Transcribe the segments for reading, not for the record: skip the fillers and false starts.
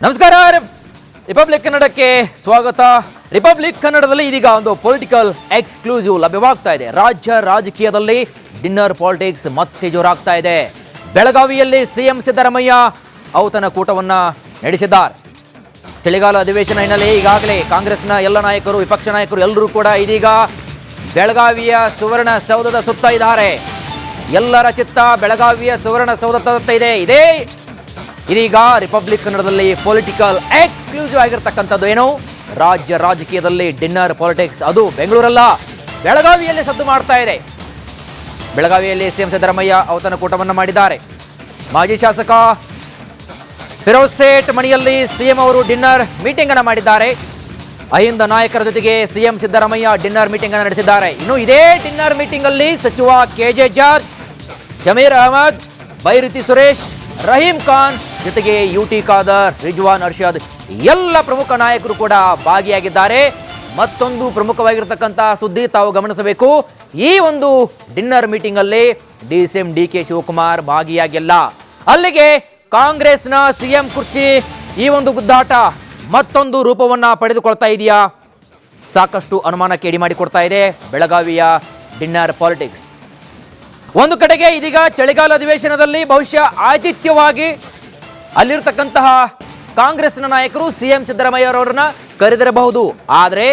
ನಮಸ್ಕಾರ, ರಿಪಬ್ಲಿಕ್ ಕನ್ನಡಕ್ಕೆ ಸ್ವಾಗತ. ರಿಪಬ್ಲಿಕ್ ಕನ್ನಡದಲ್ಲಿ ಇದೀಗ ಒಂದು ಪೊಲಿಟಿಕಲ್ ಎಕ್ಸ್ಕ್ಲೂಸಿವ್ ಲಭ್ಯವಾಗ್ತಾ ಇದೆ. ರಾಜ್ಯ ರಾಜಕೀಯದಲ್ಲಿ ಡಿನ್ನರ್ ಪಾಲಿಟಿಕ್ಸ್ ಮತ್ತೆ ಜೋರಾಗ್ತಾ ಇದೆ. ಬೆಳಗಾವಿಯಲ್ಲಿ ಸಿಎಂ ಸಿದ್ದರಾಮಯ್ಯ ಔತಣ ಕೂಟವನ್ನ ನಡೆಸಿದ್ದಾರೆ. ಚಳಿಗಾಲ ಅಧಿವೇಶನ ಹಿನ್ನೆಲೆ ಈಗಾಗಲೇ ಕಾಂಗ್ರೆಸ್ನ ಎಲ್ಲ ನಾಯಕರು, ವಿಪಕ್ಷ ನಾಯಕರು ಎಲ್ಲರೂ ಕೂಡ ಇದೀಗ ಬೆಳಗಾವಿಯ ಸುವರ್ಣ ಸೌಧದ ಸುತ್ತ ಇದ್ದಾರೆ. ಎಲ್ಲರ ಚಿತ್ತ ಬೆಳಗಾವಿಯ ಸುವರ್ಣ ಸೌಧದತ್ತ ಇದೆ. ಇದೀಗ ರಿಪಬ್ಲಿಕ್ ಕನ್ನಡದಲ್ಲಿ ಪೊಲಿಟಿಕಲ್ ಎಕ್ಸ್ಕ್ಲೂಸಿವ್ ಆಗಿರ್ತಕ್ಕಂಥದ್ದು ಏನು, ರಾಜ್ಯ ರಾಜಕೀಯದಲ್ಲಿ ಡಿನ್ನರ್ ಪಾಲಿಟಿಕ್ಸ್, ಅದು ಬೆಂಗಳೂರಲ್ಲ ಬೆಳಗಾವಿಯಲ್ಲಿ ಸದ್ದು ಮಾಡ್ತಾ ಇದೆ. ಬೆಳಗಾವಿಯಲ್ಲಿ ಸಿಎಂ ಸಿದ್ದರಾಮಯ್ಯ ಔತಣ ಕೂಟವನ್ನು ಮಾಡಿದ್ದಾರೆ. ಮಾಜಿ ಶಾಸಕ ಫಿರೋಜ್ ಸೇಠ್ ಮನೆಯಲ್ಲಿ ಸಿಎಂ ಅವರು ಡಿನ್ನರ್ ಮೀಟಿಂಗ್ ಅನ್ನು ಮಾಡಿದ್ದಾರೆ. ಅಹಿಂದ ನಾಯಕರ ಜೊತೆಗೆ ಸಿಎಂ ಸಿದ್ದರಾಮಯ್ಯ ಡಿನ್ನರ್ ಮೀಟಿಂಗ್ ಅನ್ನು ನಡೆಸಿದ್ದಾರೆ. ಇನ್ನು ಇದೇ ಡಿನ್ನರ್ ಮೀಟಿಂಗ್ ಅಲ್ಲಿ ಸಚಿವ ಕೆಜೆ ಜಾರ್ಜ್, ಜಮೀರ್ ಅಹಮದ್, ಬೈರತಿ ಸುರೇಶ್, ರಹೀಂ ಖಾನ್ ಜೊತೆಗೆ ಯುಟಿ ಖಾದರ್, ರಿಜ್ವಾನ್ ಅರ್ಷದ್ ಎಲ್ಲ ಪ್ರಮುಖ ನಾಯಕರು ಕೂಡ ಭಾಗಿಯಾಗಿದ್ದಾರೆ. ಮತ್ತೊಂದು ಪ್ರಮುಖವಾಗಿರ್ತಕ್ಕಂಥ ಸುದ್ದಿ ತಾವು ಗಮನಿಸಬೇಕು. ಈ ಒಂದು ಡಿನ್ನರ್ ಮೀಟಿಂಗ್ ಅಲ್ಲಿ ಸಿಎಂ ಡಿಕೆ ಶಿವಕುಮಾರ್ ಭಾಗಿಯಾಗಿಲ್ಲ. ಅಲ್ಲಿಗೆ ಕಾಂಗ್ರೆಸ್ನ ಸಿಎಂ ಕುರ್ಚಿ ಈ ಒಂದು ಗುದ್ದಾಟ ಮತ್ತೊಂದು ರೂಪವನ್ನ ಪಡೆದುಕೊಳ್ತಾ ಇದೆಯಾ? ಸಾಕಷ್ಟು ಅನುಮಾನಕ್ಕೆ ಎಡಿ ಮಾಡಿಕೊಡ್ತಾ ಇದೆ ಬೆಳಗಾವಿಯ ಡಿನ್ನರ್ ಪಾಲಿಟಿಕ್ಸ್. ಒಂದು ಕಡೆಗೆ ಇದೀಗ ಚಳಿಗಾಲ ಅಧಿವೇಶನದಲ್ಲಿ ಬಹುಶಃ ಆತಿಥ್ಯವಾಗಿ ಅಲ್ಲಿರ್ತಕ್ಕಂತಹ ಕಾಂಗ್ರೆಸ್ನ ನಾಯಕರು ಸಿಎಂ ಸಿದ್ದರಾಮಯ್ಯ ಅವರನ್ನ ಕರೆದಿರಬಹುದು. ಆದರೆ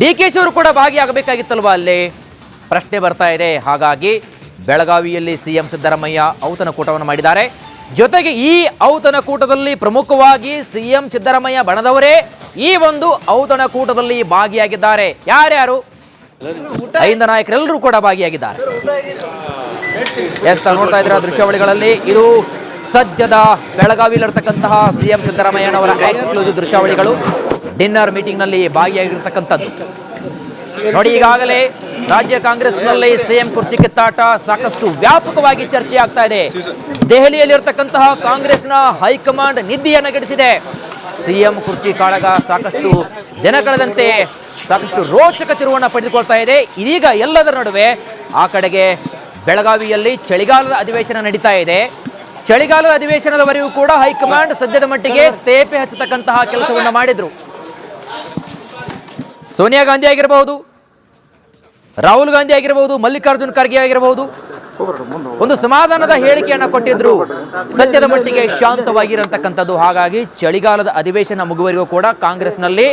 ಡಿಕೆಶಿ ಅವರು ಕೂಡ ಭಾಗಿಯಾಗಬೇಕಾಗಿತ್ತಲ್ವಾ? ಅಲ್ಲಿ ಪ್ರಶ್ನೆ ಬರ್ತಾ ಇದೆ. ಹಾಗಾಗಿ ಬೆಳಗಾವಿಯಲ್ಲಿ ಸಿಎಂ ಸಿದ್ದರಾಮಯ್ಯ ಔತಣ ಕೂಟವನ್ನು ಮಾಡಿದ್ದಾರೆ. ಜೊತೆಗೆ ಈ ಔತಣ ಕೂಟದಲ್ಲಿ ಪ್ರಮುಖವಾಗಿ ಸಿಎಂ ಸಿದ್ದರಾಮಯ್ಯ ಬಣದವರೇ ಈ ಒಂದು ಔತಣ ಕೂಟದಲ್ಲಿ ಭಾಗಿಯಾಗಿದ್ದಾರೆ. ಯಾರ್ಯಾರು? ಅಹಿಂದ ನಾಯಕರೆಲ್ಲರೂ ಕೂಡ ಭಾಗಿಯಾಗಿದ್ದಾರೆ. ತಾವು ನೋಡ್ತಾ ಇದ್ದೀರಾ ದೃಶ್ಯಾವಳಿಗಳಲ್ಲಿ, ಇದು ಸದ್ಯದ ಬೆಳಗಾವಿಯಲ್ಲಿರ್ತಕ್ಕಂತಹ ಸಿಎಂ ಸಿದ್ದರಾಮಯ್ಯನವರ ಎಕ್ಸ್ಕ್ಲೂಸಿವ್ ದೃಶ್ಯಾವಳಿಗಳು. ಡಿನ್ನರ್ ಮೀಟಿಂಗ್ ನಲ್ಲಿ ಭಾಗಿಯಾಗಿರ್ತಕ್ಕಂಥದ್ದು ನೋಡಿ. ಈಗಾಗಲೇ ರಾಜ್ಯ ಕಾಂಗ್ರೆಸ್ನಲ್ಲಿ ಸಿಎಂ ಕುರ್ಚಿ ಕಿತ್ತಾಟ ಸಾಕಷ್ಟು ವ್ಯಾಪಕವಾಗಿ ಚರ್ಚೆ ಆಗ್ತಾ ಇದೆ. ದೆಹಲಿಯಲ್ಲಿರ್ತಕ್ಕಂತಹ ಕಾಂಗ್ರೆಸ್ನ ಹೈಕಮಾಂಡ್ ನಿದ್ದೆಯನ್ನು ಗೆಡಿಸಿದೆ. ಸಿಎಂ ಕುರ್ಚಿ ಕಾಳಗ ಸಾಕಷ್ಟು ದಿನ ಕಳೆದಂತೆ ಸಾಕಷ್ಟು ರೋಚಕ ತಿರುವನ್ನು ಪಡೆದುಕೊಳ್ತಾ ಇದೆ. ಇದೀಗ ಎಲ್ಲದರ ನಡುವೆ ಆ ಕಡೆಗೆ ಬೆಳಗಾವಿಯಲ್ಲಿ ಚಳಿಗಾಲದ ಅಧಿವೇಶನ ನಡೀತಾ ಇದೆ. ಚಳಿಗಾಲದ ಅಧಿವೇಶನದವರೆಗೂ ಕೂಡ ಹೈಕಮಾಂಡ್ ಸದ್ಯದ ಮಟ್ಟಿಗೆ ತೇಪೆ ಹಚ್ಚತಕ್ಕಂತಹ ಕೆಲಸವನ್ನು ಮಾಡಿದ್ರು. ಸೋನಿಯಾ ಗಾಂಧಿ ಆಗಿರಬಹುದು, ರಾಹುಲ್ ಗಾಂಧಿ ಆಗಿರಬಹುದು, ಮಲ್ಲಿಕಾರ್ಜುನ್ ಖರ್ಗೆ ಆಗಿರಬಹುದು, ಒಂದು ಸಮಾಧಾನದ ಹೇಳಿಕೆಯನ್ನು ಕೊಟ್ಟಿದ್ರು. ಸದ್ಯದ ಮಟ್ಟಿಗೆ ಶಾಂತವಾಗಿರತಕ್ಕಂಥದ್ದು. ಹಾಗಾಗಿ ಚಳಿಗಾಲದ ಅಧಿವೇಶನ ಮುಗುವವರೆಗೂ ಕೂಡ ಕಾಂಗ್ರೆಸ್ನಲ್ಲಿ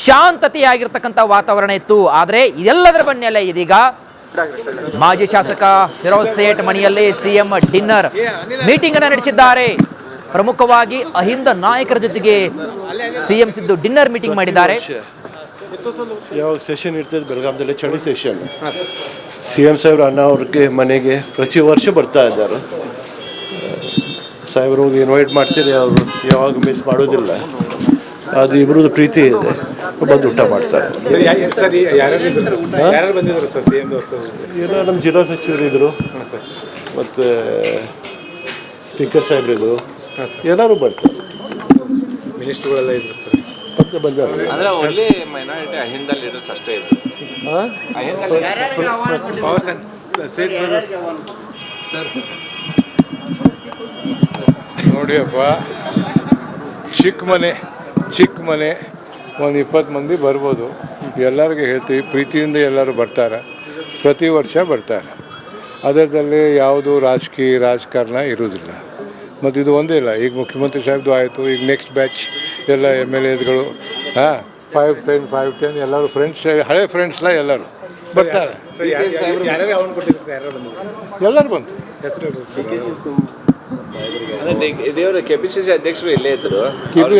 ಶಾಂತತೆಯಾಗಿರ್ತಕ್ಕಂಥ ವಾತಾವರಣ ಇತ್ತು. ಆದರೆ ಇದೆಲ್ಲದರ ಬೆನ್ನಲ್ಲೇ ಇದೀಗ ಮಾಜಿ ಶಾಸಕ ಫಿರೋಜ್ ಸೇಠ್ ಮನೆಯಲ್ಲಿ ಸಿಎಂ ಡಿನ್ನರ್ ಮೀಟಿಂಗ್ ಅನ್ನು ನಡೆಸಿದ್ದಾರೆ. ಪ್ರಮುಖವಾಗಿ ಅಹಿಂದ ನಾಯಕರ ಜೊತೆಗೆ ಸಿಎಂ ಸಿದ್ದು ಡಿನ್ನರ್ ಮೀಟಿಂಗ್ ಮಾಡಿದ್ದಾರೆ. ಯಾವಾಗ ಸೆಷನ್ ಇರ್ತದೆ ಬೆಳಗಾವಿಯಲ್ಲಿ, ಚಳಿ ಸೆಷನ್, ಸಿಎಂ ಸಾಹೇಬ್ರು ಅಣ್ಣ ಅವ್ರಿಗೆ ಮನೆಗೆ ಪ್ರತಿ ವರ್ಷ ಬರ್ತಾ ಇದ್ದಾರೆ. ಸಾಹೇಬ್ರು ಹೋಗಿ ಇನ್ವೈಟ್ ಮಾಡ್ತೀರಿ, ಅವರು ಯಾವಾಗ ಮಿಸ್ ಮಾಡೋದಿಲ್ಲ. ಅದು ಇಬ್ಬರದ್ದು ಪ್ರೀತಿ ಇದೆ, ಬಂದು ಊಟ ಮಾಡ್ತಾರೆ. ಏನೋ ನಮ್ಮ ಜಿಲ್ಲಾ ಸಚಿವರು ಇದ್ರು, ಮತ್ತು ಸ್ಪೀಕರ್ ಸಾಹೇಬ್ರಿದ್ರು, ಎಲ್ಲರೂ ಬರ್ತಾರೆ. ಮಿನಿಸ್ಟ್ರುಗಳೆಲ್ಲ ಇದ್ರು ಸರ್, ಮತ್ತೆ ಬಂದಾರೆ. ಅಂದ್ರೆ ಓನ್ಲಿ ಮೈನಾರಿಟಿ ಅಹಿಂದ ಲೀಡರ್ಸ್ ಅಷ್ಟೇ ಇದ್ರು. ನೋಡಿಯಪ್ಪ, ಚಿಕ್ಕ ಮನೆ ಒಂದು 20 ಮಂದಿ ಬರ್ಬೋದು. ಎಲ್ಲರಿಗೆ ಹೇಳ್ತೀವಿ, ಪ್ರೀತಿಯಿಂದ ಎಲ್ಲರೂ ಬರ್ತಾರೆ, ಪ್ರತಿ ವರ್ಷ ಬರ್ತಾರೆ. ಅದರಲ್ಲಿ ಯಾವುದು ರಾಜಕಾರಣ ಇರೋದಿಲ್ಲ. ಮತ್ತು ಇದು ಒಂದೇ ಇಲ್ಲ, ಈಗ ಮುಖ್ಯಮಂತ್ರಿ ಸಾಹೇಬ್ದು ಆಯಿತು, ಈಗ ನೆಕ್ಸ್ಟ್ ಬ್ಯಾಚ್ ಎಲ್ಲ MLAಗಳು 5-10 ಎಲ್ಲರೂ ಫ್ರೆಂಡ್ಸ್, ಹಳೆ ಫ್ರೆಂಡ್ಸ್ಲ ಎಲ್ಲರೂ ಬರ್ತಾರೆ. ಎಲ್ಲರೂ ಬಂತು. KPCC ಅಧ್ಯಕ್ಷರು ಇಲ್ಲೇ ಇದ್ರು,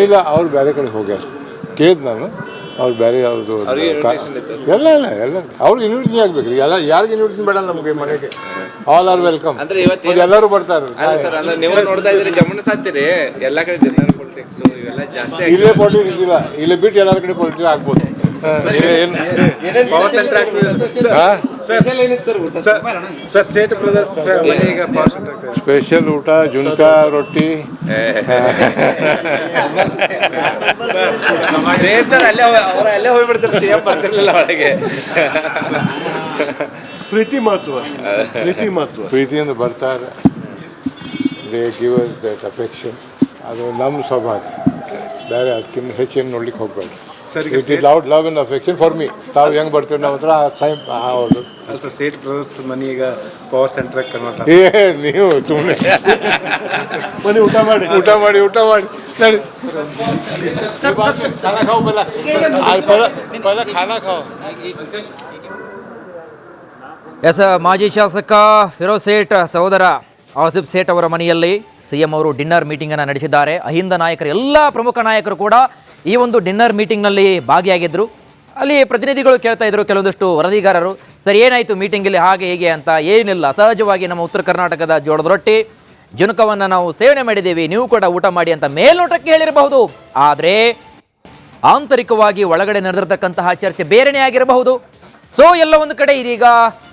ಇಲ್ಲ ಅವ್ರು ಬೇರೆ ಕಡೆ ಹೋಗ್ಯಾರ. ಕೇಳಿದ್ ನಾನು, ಅವ್ರು ಬೇರೆ ಯಾವುದು ಎಲ್ಲ ಅವ್ರಿಗೆ ಇನ್ವಿಟೇಷನ್ ಆಗ್ಬೇಕು. ಎಲ್ಲ ಯಾರಿಗೆ ಇನ್ವಿಟೇಷನ್ ಬೇಡ ನಮಗೆ ಮನೆಗೆ. All are welcome. ಅಂದ್ರೆ ಇವತ್ತು ಎಲ್ಲರೂ ಬರ್ತಾರೆ. ನೀವು ನೋಡ್ತಾ ಇದ್ರಿ, ಗಮನಿಸ್ತೀರಿ ಎಲ್ಲ ಕಡೆ ಡಿನ್ನರ್ ಪಾಲಿಟಿಕ್ಸ್ ಇವೆಲ್ಲ ಜಾಸ್ತಿ. ಇಲ್ಲೇ ಪಾಲಿಟಿಕ್ಸ್ ಇಲ್ಲ, ಇಲ್ಲೇ ಬಿಟ್ಟು ಎಲ್ಲರ ಕಡೆ ಪಾಲಿಟಿಕ್ಸ್ ಆಗ್ಬೋದು. ಸ್ಪೆಷಲ್ ಊಟ, ಜುನ್ಕ ರೊಟ್ಟಿ. ಸರ್ ಅಲ್ಲೇ ಹೋಗ್ಬಿಡ್ತಾರೆ, ಸಿಎಂ ಬರ್ತಿರ್ಲಿಲ್ಲ ಒಳಗೆ. ಪ್ರೀತಿ ಮಹತ್ವ ಪ್ರೀತಿಯಿಂದ ಬರ್ತಾರೆ. They give us that affection. ಅದು ನಮ್ಮ ಸೌಭಾಗ್ಯ, ಬೇರೆ ಅದಕ್ಕಿಂತ ಹೆಚ್ಚೇನು ನೋಡ್ಲಿಕ್ಕೆ ಹೋಗ್ಬೇಡಿ. Sir, it is love and affection for me. ತಾವು ಹೆಂಗೆ ಬರ್ತೀವಿ ನಾವು ಹತ್ರ ಟೈಮ್ ಹೌದು. ಅಲ್ಲ ಸೇಟ್ ಬ್ರದರ್ಸ್ ಮನಿ ಈಗ ಪವರ್ ಸೆಂಟರ್ ಕನ್ವರ್ಟ್ ಏ ನೀವು ಸುಮ್ಮನೆ ಬನ್ನಿ ಊಟ ಮಾಡಿ ನಡಿ ಖಾನಾ ಖಾओ ಪಹಲ ಖಾನಾ ಖಾओ. ಎಸ್, ಮಾಜಿ ಶಾಸಕ ಫಿರೋಜ್ ಸೇಠ್ ಸಹೋದರ ಆಸಿಫ್ ಸೇಠ್ ಅವರ ಮನೆಯಲ್ಲಿ ಸಿಎಂ ಅವರು ಡಿನ್ನರ್ ಮೀಟಿಂಗ್ ಅನ್ನು ನಡೆಸಿದ್ದಾರೆ. ಅಹಿಂದ ನಾಯಕರು, ಎಲ್ಲ ಪ್ರಮುಖ ನಾಯಕರು ಕೂಡ ಈ ಒಂದು ಡಿನ್ನರ್ ಮೀಟಿಂಗ್ನಲ್ಲಿ ಭಾಗಿಯಾಗಿದ್ದರು. ಅಲ್ಲಿ ಪ್ರತಿನಿಧಿಗಳು ಕೇಳ್ತಾ ಇದ್ರು, ಕೆಲವೊಂದಷ್ಟು ವರದಿಗಾರರು, ಸರ್ ಏನಾಯಿತು ಮೀಟಿಂಗಲ್ಲಿ ಹಾಗೆ ಹೀಗೆ ಅಂತ. ಏನಿಲ್ಲ, ಸಹಜವಾಗಿ ನಮ್ಮ ಉತ್ತರ ಕರ್ನಾಟಕದ ಜೋಳದ ರೊಟ್ಟಿ ಜುನಕವನ್ನು ನಾವು ಸೇವನೆ ಮಾಡಿದ್ದೀವಿ, ನೀವು ಕೂಡ ಊಟ ಮಾಡಿ ಅಂತ ಮೇಲ್ನೋಟಕ್ಕೆ ಹೇಳಿರಬಹುದು. ಆದರೆ ಆಂತರಿಕವಾಗಿ ಒಳಗಡೆ ನಡೆದಿರತಕ್ಕಂತಹ ಚರ್ಚೆ ಬೇರೆನೇ ಆಗಿರಬಹುದು. ಸೊ ಎಲ್ಲ ಒಂದು ಕಡೆ ಇದೀಗ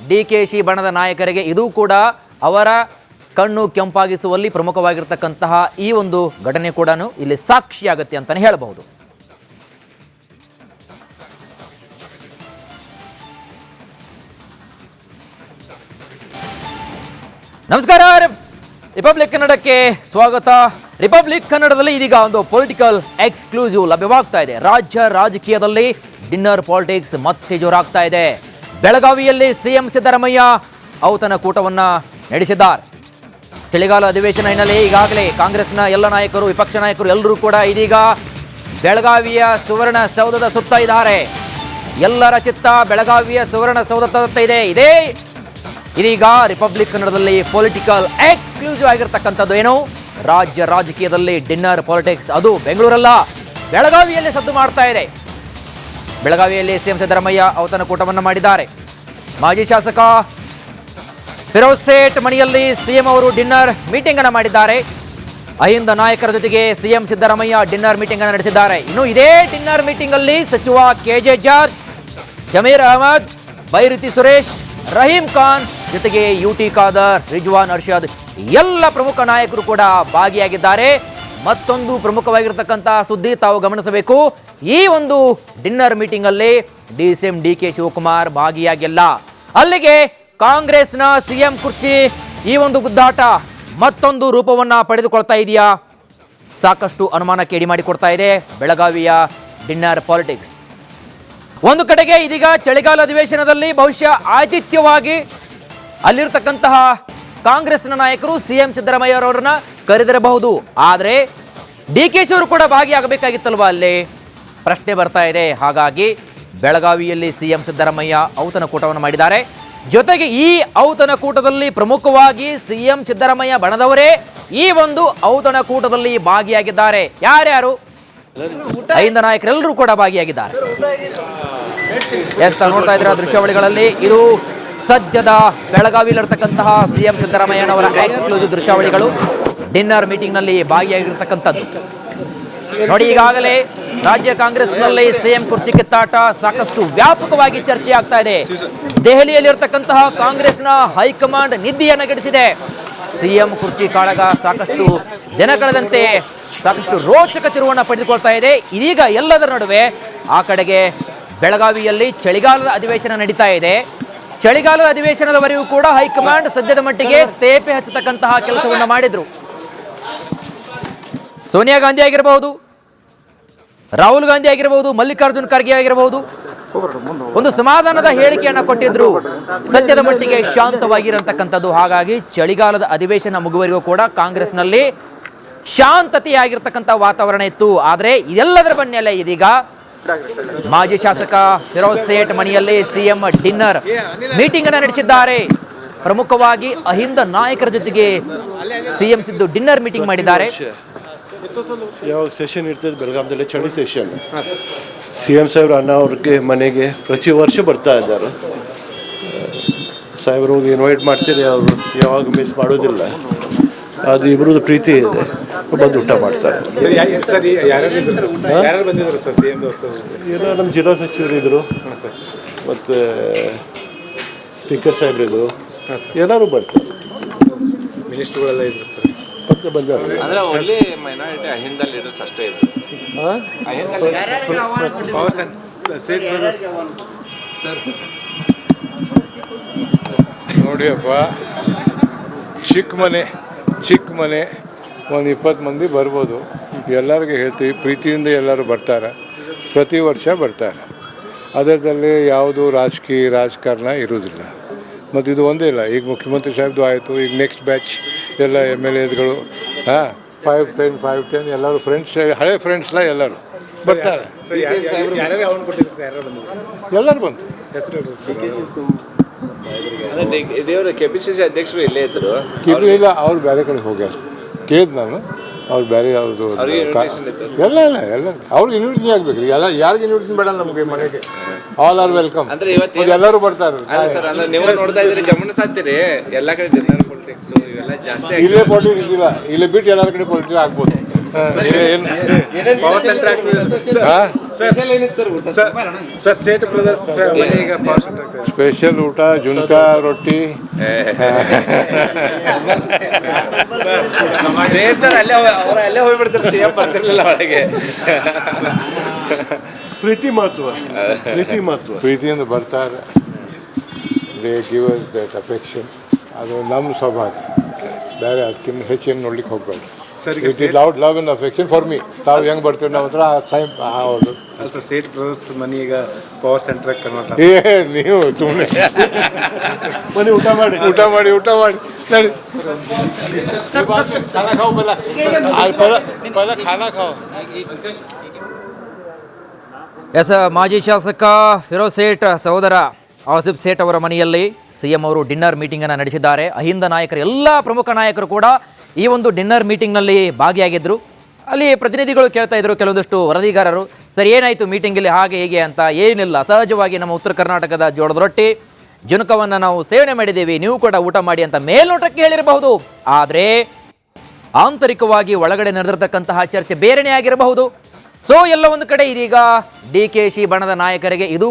DKC ಬಣದ ನಾಯಕರಿಗೆ ಇದು ಕೂಡ ಅವರ ಕಣ್ಣು ಕೆಂಪಾಗಿಸುವಲ್ಲಿ ಪ್ರಮುಖವಾಗಿರ್ತಕ್ಕಂತಹ ಈ ಒಂದು ಘಟನೆ ಕೂಡ ಇಲ್ಲಿ ಸಾಕ್ಷಿಯಾಗತ್ತೆ ಅಂತಾನೆ ಹೇಳಬಹುದು. ನಮಸ್ಕಾರ, ರಿಪಬ್ಲಿಕ್ ಕನ್ನಡಕ್ಕೆ ಸ್ವಾಗತ. ರಿಪಬ್ಲಿಕ್ ಕನ್ನಡದಲ್ಲಿ ಇದೀಗ ಒಂದು ಪೊಲಿಟಿಕಲ್ ಎಕ್ಸ್ಕ್ಲೂಸಿವ್ ಲಭ್ಯವಾಗ್ತಾ ಇದೆ. ರಾಜ್ಯ ರಾಜಕೀಯದಲ್ಲಿ ಡಿನ್ನರ್ ಪಾಲಿಟಿಕ್ಸ್ ಮತ್ತೆ ಜೋರಾಗ್ತಾ ಇದೆ. ಬೆಳಗಾವಿಯಲ್ಲಿ ಸಿಎಂ ಸಿದ್ದರಾಮಯ್ಯ ಔತಣಕೂಟವನ್ನ ನಡೆಸಿದ್ದಾರೆ. ಚಳಿಗಾಲ ಅಧಿವೇಶನ ಹಿನ್ನೆಲೆ ಈಗಾಗಲೇ ಕಾಂಗ್ರೆಸ್ನ ಎಲ್ಲ ನಾಯಕರು, ವಿಪಕ್ಷ ನಾಯಕರು ಎಲ್ಲರೂ ಕೂಡ ಇದೀಗ ಬೆಳಗಾವಿಯ ಸುವರ್ಣ ಸೌಧದ ಸುತ್ತ ಇದ್ದಾರೆ. ಎಲ್ಲರ ಚಿತ್ತ ಬೆಳಗಾವಿಯ ಸುವರ್ಣ ಸೌಧದತ್ತ ಇದೆ. ಇದೀಗ ರಿಪಬ್ಲಿಕ್ ಕನ್ನಡದಲ್ಲಿ ಪೊಲಿಟಿಕಲ್ ಎಕ್ಸ್ಕ್ಲೂಸಿವ್ ಆಗಿರ್ತಕ್ಕಂಥದ್ದು ಏನು, ರಾಜ್ಯ ರಾಜಕೀಯದಲ್ಲಿ ಡಿನ್ನರ್ ಪಾಲಿಟಿಕ್ಸ್, ಅದು ಬೆಂಗಳೂರಲ್ಲ ಬೆಳಗಾವಿಯಲ್ಲಿ ಸದ್ದು ಮಾಡ್ತಾ ಇದೆ. ಬೆಳಗಾವಿಯಲ್ಲಿ ಸಿಎಂ ಸಿದ್ದರಾಮಯ್ಯ ಔತಣಕೂಟವನ್ನು ಮಾಡಿದ್ದಾರೆ. ಮಾಜಿ ಶಾಸಕ ಫಿರೋಜ್ ಸೇಠ್ ಮನೆಯಲ್ಲಿ ಸಿಎಂ ಅವರು ಡಿನ್ನರ್ ಮೀಟಿಂಗ್ ಅನ್ನು ಮಾಡಿದ್ದಾರೆ. ಅಹಿಂದ ನಾಯಕರ ಜೊತೆಗೆ ಸಿಎಂ ಸಿದ್ದರಾಮಯ್ಯ ಡಿನ್ನರ್ ಮೀಟಿಂಗ್ ಅನ್ನು ನಡೆಸಿದ್ದಾರೆ. ಇನ್ನು ಇದೇ ಡಿನ್ನರ್ ಮೀಟಿಂಗ್ ಅಲ್ಲಿ ಸಚಿವ KJ ಜಾರ್ಜ್, ಜಮೀರ್ ಅಹಮದ್, ಬೈರತಿ ಸುರೇಶ್, ರಹೀಂ ಖಾನ್ ಜೊತೆಗೆ UT ಖಾದರ್, ರಿಜ್ವಾನ್ ಅರ್ಷದ್ ಎಲ್ಲ ಪ್ರಮುಖ ನಾಯಕರು ಕೂಡ ಭಾಗಿಯಾಗಿದ್ದಾರೆ. ಮತ್ತೊಂದು ಪ್ರಮುಖವಾಗಿರ್ತಕ್ಕಂತಹ ಸುದ್ದಿ ತಾವು ಗಮನಿಸಬೇಕು, ಈ ಒಂದು ಡಿನ್ನರ್ ಮೀಟಿಂಗ್ ಅಲ್ಲಿ DCM DK ಶಿವಕುಮಾರ್ ಭಾಗಿಯಾಗಿಲ್ಲ. ಅಲ್ಲಿಗೆ ಕಾಂಗ್ರೆಸ್ನ ಸಿಎಂ ಕುರ್ಚಿ ಈ ಒಂದು ಗುದ್ದಾಟ ಮತ್ತೊಂದು ರೂಪವನ್ನ ಪಡೆದುಕೊಳ್ತಾ ಇದೆಯಾ, ಸಾಕಷ್ಟು ಅನುಮಾನಕ್ಕೆ ಎಡಿ ಮಾಡಿಕೊಡ್ತಾ ಇದೆ ಬೆಳಗಾವಿಯ ಡಿನ್ನರ್ ಪಾಲಿಟಿಕ್ಸ್. ಒಂದು ಕಡೆಗೆ ಇದೀಗ ಚಳಿಗಾಲ ಅಧಿವೇಶನದಲ್ಲಿ ಬಹುಶಃ ಆತಿಥ್ಯವಾಗಿ ಅಲ್ಲಿರ್ತಕ್ಕಂತಹ ಕಾಂಗ್ರೆಸ್ನ ನಾಯಕರು ಸಿಎಂ ಸಿದ್ದರಾಮಯ್ಯ ಅವರನ್ನ ಕರೆದಿರಬಹುದು. ಆದರೆ DKಶಿ ಅವರು ಕೂಡ ಭಾಗಿಯಾಗಬೇಕಾಗಿತ್ತಲ್ವಾ, ಅಲ್ಲಿ ಪ್ರಶ್ನೆ ಬರ್ತಾ ಇದೆ. ಹಾಗಾಗಿ ಬೆಳಗಾವಿಯಲ್ಲಿ ಸಿಎಂ ಸಿದ್ದರಾಮಯ್ಯ ಔತಣಕೂಟವನ್ನು ಮಾಡಿದ್ದಾರೆ. ಜೊತೆಗೆ ಈ ಔತಣಕೂಟದಲ್ಲಿ ಪ್ರಮುಖವಾಗಿ ಸಿಎಂ ಸಿದ್ದರಾಮಯ್ಯ ಬಣದವರೇ ಈ ಒಂದು ಔತಣಕೂಟದಲ್ಲಿ ಭಾಗಿಯಾಗಿದ್ದಾರೆ. ಯಾರ್ಯಾರು? ಅಹಿಂದ ನಾಯಕರೆಲ್ಲರೂ ಕೂಡ ಭಾಗಿಯಾಗಿದ್ದಾರೆ. ಎಸ್, ನೋಡ್ತಾ ಇದ್ದೀರಾ ದೃಶ್ಯಾವಳಿಗಳಲ್ಲಿ, ಇದು ಸದ್ಯದ ಬೆಳಗಾವಿಯಲ್ಲಿರ್ತಕ್ಕಂತಹ ಸಿಎಂ ಸಿದ್ದರಾಮಯ್ಯನವರ ಎಕ್ಸ್ಕ್ಲೂಸಿವ್ ದೃಶ್ಯಾವಳಿಗಳು. ಡಿನ್ನರ್ ಮೀಟಿಂಗ್ ನಲ್ಲಿ ಭಾಗಿಯಾಗಿರ್ತಕ್ಕಂಥದ್ದು ನೋಡಿ. ಈಗಾಗಲೇ ರಾಜ್ಯ ಕಾಂಗ್ರೆಸ್ನಲ್ಲಿ ಸಿಎಂ ಕುರ್ಚಿ ಕಿತ್ತಾಟ ಸಾಕಷ್ಟು ವ್ಯಾಪಕವಾಗಿ ಚರ್ಚೆ ಆಗ್ತಾ ಇದೆ. ದೆಹಲಿಯಲ್ಲಿರ್ತಕ್ಕಂತಹ ಕಾಂಗ್ರೆಸ್ನ ಹೈಕಮಾಂಡ್ ನಿದ್ದೆಯನ್ನು ಗೆಡಿಸಿದೆ. ಸಿಎಂ ಕುರ್ಚಿ ಕಾಳಗ ಸಾಕಷ್ಟು ದಿನ ಕಳೆದಂತೆ ಸಾಕಷ್ಟು ರೋಚಕ ತಿರುವನ್ನ ಪಡೆದುಕೊಳ್ತಾ ಇದೆ. ಇದೀಗ ಎಲ್ಲದರ ನಡುವೆ ಆ ಕಡೆಗೆ ಬೆಳಗಾವಿಯಲ್ಲಿ ಚಳಿಗಾಲದ ಅಧಿವೇಶನ ನಡೀತಾ ಇದೆ. ಚಳಿಗಾಲದ ಅಧಿವೇಶನದವರೆಗೂ ಕೂಡ ಹೈಕಮಾಂಡ್ ಸದ್ಯದ ಮಟ್ಟಿಗೆ ತೇಪೆ ಹಚ್ಚತಕ್ಕಂತಹ ಕೆಲಸವನ್ನ ಮಾಡಿದ್ರು. ಸೋನಿಯಾ ಗಾಂಧಿ ಆಗಿರಬಹುದು, ರಾಹುಲ್ ಗಾಂಧಿ ಆಗಿರಬಹುದು, ಮಲ್ಲಿಕಾರ್ಜುನ್ ಖರ್ಗೆ ಆಗಿರಬಹುದು, ಒಂದು ಸಮಾಧಾನದ ಹೇಳಿಕೆಯನ್ನ ಕೊಟ್ಟಿದ್ರು. ಸದ್ಯದ ಮಟ್ಟಿಗೆ ಶಾಂತವಾಗಿರತಕ್ಕಂಥದ್ದು. ಹಾಗಾಗಿ ಚಳಿಗಾಲದ ಅಧಿವೇಶನ ಮುಗುವವರೆಗೂ ಕೂಡ ಕಾಂಗ್ರೆಸ್ನಲ್ಲಿ ಶಾಂತತೆಯಾಗಿರ್ತಕ್ಕಂಥ ವಾತಾವರಣ ಇತ್ತು. ಆದರೆ ಇದೆಲ್ಲದರ ಬೆನ್ನಲ್ಲೇ ಇದೀಗ ಮಾಜಿ ಶಾಸಕ ಫಿರೋಜ್ ಸೇಠ್ ಮನೆಯಲ್ಲಿ ಸಿಎಂ ಡಿನ್ನರ್ ಮೀಟಿಂಗ್ ಅನ್ನು ನಡೆಸಿದ್ದಾರೆ. ಪ್ರಮುಖವಾಗಿ ಅಹಿಂದ ನಾಯಕರ ಜೊತೆಗೆ ಸಿಎಂ ಸಿದ್ದು ಡಿನ್ನರ್ ಮೀಟಿಂಗ್ ಮಾಡಿದ್ದಾರೆ. ಯಾವಾಗ ಸೆಷನ್ ಇರ್ತದೆ ಬೆಳಗಾವಿಯಲ್ಲಿ, ಚಳಿ ಸೆಷನ್, CM ಸಾಹೇಬ್ರ ಅಣ್ಣ ಅವ್ರಿಗೆ ಮನೆಗೆ ಪ್ರತಿ ವರ್ಷ ಬರ್ತಾ ಇದ್ದಾರೆ. ಸಾಹೇಬ್ರು ಇನ್ವೈಟ್ ಮಾಡ್ತೀರಿ, ಅವರು ಯಾವಾಗ ಮಿಸ್ ಮಾಡೋದಿಲ್ಲ. ಅದು ಇಬ್ಬರದ್ದು ಪ್ರೀತಿ ಇದೆ, ಬಂದು ಊಟ ಮಾಡ್ತಾರೆ. ಯಾರು ಬಂದಿದ್ರು ಸರ್ CM ಏನೋ ನಮ್ಮ ಜಿಲ್ಲಾ ಸಚಿವರು ಇದ್ರು, ಮತ್ತು ಸ್ಪೀಕರ್ ಸಾಹೇಬ್ರಿದ್ರು, ಎಲ್ಲರೂ ಬರ್ತಾರೆ. ಮಿನಿಸ್ಟರ್ಗಳೆಲ್ಲ ಇದ್ರು ಸರ್. ಮತ್ತೆ ಬಂದಾರೆ. ಅಂದ್ರೆ ಓನ್ಲಿ ಮೈನಾರಿಟಿ ಅಹಿಂದ ಲೀಡರ್ಸ್ ಅಷ್ಟೇ ಇದ್ರು. ಪವರ್ ಸೇಟ್ ಬ್ರದರ್ಸ್ ನೋಡಿಯಪ್ಪ, ಚಿಕ್ಕ ಮನೆ ಒಂದು 20 ಮಂದಿ ಬರ್ಬೋದು. ಎಲ್ಲರಿಗೂ ಹೇಳ್ತೀವಿ, ಪ್ರೀತಿಯಿಂದ ಎಲ್ಲರೂ ಬರ್ತಾರೆ, ಪ್ರತಿ ವರ್ಷ ಬರ್ತಾರೆ. ಅದರದಲ್ಲಿ ಯಾವುದು ರಾಜಕಾರಣ ಇರೋದಿಲ್ಲ. ಮತ್ತು ಇದು ಒಂದೇ ಇಲ್ಲ, ಈಗ ಮುಖ್ಯಮಂತ್ರಿ ಸಾಹೇಬ್ದು ಆಯಿತು, ಈಗ ನೆಕ್ಸ್ಟ್ ಬ್ಯಾಚ್ ಎಲ್ಲ MLAಗಳು 5-10 ಎಲ್ಲರೂ ಫ್ರೆಂಡ್ಸ್, ಹಳೆ ಫ್ರೆಂಡ್ಸ್ಲ ಎಲ್ಲರೂ ಬರ್ತಾರೆ. ಯಾರ್ಯಾರು ಅವ್ನು ಕೊಟ್ಟಿದ್ರು ಯಾರು ಬಂದರು ಎಲ್ಲರೂ ಬಂತು. ಹೆಸರು ಅಂದ್ರೆ ದೇವರು KPCC ಅಧ್ಯಕ್ಷರು ಇಲ್ಲೇ ಇದ್ರು. ಇಲ್ಲ, ಅವ್ರು ಬೇರೆ ಕಡೆ ಹೋಗ್ಯಾರ. ಕೇಳಿದ್ ನಾನು, ಅವ್ರು ಬೇರೆ ಅವ್ರದ್ದು ಎಲ್ಲ ಅವ್ರಿಗೆ ಇನ್ವಿಟೇಷನ್ ಆಗ್ಬೇಕು ರೀ. ಎಲ್ಲ ಯಾರಿಗೆ ಇನ್ವಿಟೇಷನ್ ಬೇಡ ನಮಗೆ ಮನೆಗೆ. All are welcome. ಅಂದ್ರೆ ಇವತ್ತು ಎಲ್ಲರೂ ಬರ್ತಾರೆ. ಸರ್, ಅಂದ್ರೆ ನೀವು ನೋಡ್ತಾ ಇದ್ರೆ ಗಮನಿಸ್ತೀರಿ ಎಲ್ಲಾ ಕಡೆ ಡಿನ್ನರ್ ಪೊಲಿಟಿಕ್ಸ್ ಇವೆಲ್ಲ ಜಾಸ್ತಿ ಇಲ್ಲೇ ಪಾಲಿಟಿಕ್ಸ್ ಇಲ್ಲ, ಇಲ್ಲಿ ಬಿಟ್ಟು ಎಲ್ಲರ ಕಡೆ ಪಾಲಿಟಿಕ್ಸ್ ಆಗ್ಬೋದು. ಪವರ್ ಸೆಂಟರ್ ಆಗ್ತದೆ ಸರ್. ಸೇಠ್ ಬ್ರದರ್ಸ್ ಮನೆಗೆ ಪವರ್ ಸೆಂಟರ್ ಆಗ್ತದೆ. ಸ್ಪೆಷಲ್ ಊಟ, ಜುನ್ಕಾ ರೊಟ್ಟಿ. ಸರ್ ಅಲ್ಲೇ ಹೋಗ್ಬಿಡ್ತಾರೆ, CM ಬರ್ತಿರ್ಲಿಲ್ಲ ಒಳಗೆ. ಪ್ರೀತಿಯಿಂದ ಬರ್ತಾರೆ. They give us that affection. ಅದು ನಮ್ಮ ಸ್ವಭಾವ, ಬೇರೆ ಅದಕ್ಕಿಂತ ಹೆಚ್ಚೇನು ನೋಡ್ಲಿಕ್ಕೆ ಹೋಗ್ಬೇಡ್ರಿ. It is love and affection for me. ತಾವು ಹೆಂಗೆ ಬರ್ತೀವಿ ನಾವು ಹತ್ರ ಆ ಟೈಮ್. ಹೌದು. ಅಲ್ಲ ಸೇಠ್ ಬ್ರದರ್ಸ್ ಮನೆ ಈಗ ಪವರ್ ಸೆಂಟರ್ ಕನ್ವರ್ಟ್ ನೀವು ಸುಮ್ಮನೆ ಬನ್ನಿ, ಊಟ ಮಾಡಿ ನಡಿ. ಖಾನಾ ಖಾओ ಪಹಲ ಖಾನಾ ಖಾओ. ಎಸ್, ಮಾಜಿ ಶಾಸಕ ಫಿರೋಜ್ ಸೇಠ್ ಸಹೋದರ ಆಸಿಫ್ ಸೇಠ್ ಅವರ ಮನೆಯಲ್ಲಿ CM ಅವರು ಡಿನ್ನರ್ ಮೀಟಿಂಗನ್ನು ನಡೆಸಿದ್ದಾರೆ. ಅಹಿಂದ ನಾಯಕರು, ಎಲ್ಲ ಪ್ರಮುಖ ನಾಯಕರು ಕೂಡ ಈ ಒಂದು ಡಿನ್ನರ್ ಮೀಟಿಂಗ್ನಲ್ಲಿ ಭಾಗಿಯಾಗಿದ್ದರು. ಅಲ್ಲಿ ಪ್ರತಿನಿಧಿಗಳು ಕೇಳ್ತಾ ಇದ್ರು, ಕೆಲವೊಂದಷ್ಟು ವರದಿಗಾರರು, ಸರ್ ಏನಾಯಿತು ಮೀಟಿಂಗಲ್ಲಿ ಹಾಗೆ ಹೀಗೆ ಅಂತ. ಏನಿಲ್ಲ, ಸಹಜವಾಗಿ ನಮ್ಮ ಉತ್ತರ ಕರ್ನಾಟಕದ ಜೋಳದ ರೊಟ್ಟಿ ಜುನಕವನ್ನು ನಾವು ಸೇವನೆ ಮಾಡಿದ್ದೀವಿ, ನೀವು ಕೂಡ ಊಟ ಮಾಡಿ ಅಂತ ಮೇಲ್ನೋಟಕ್ಕೆ ಹೇಳಿರಬಹುದು. ಆದರೆ ಆಂತರಿಕವಾಗಿ ಒಳಗಡೆ ನಡೆದಿರತಕ್ಕಂತಹ ಚರ್ಚೆ ಬೇರೆನೇ ಆಗಿರಬಹುದು. ಸೊ ಎಲ್ಲ ಒಂದು ಕಡೆ ಇದೀಗ DKಶಿ ಬಣದ ನಾಯಕರಿಗೆ ಇದು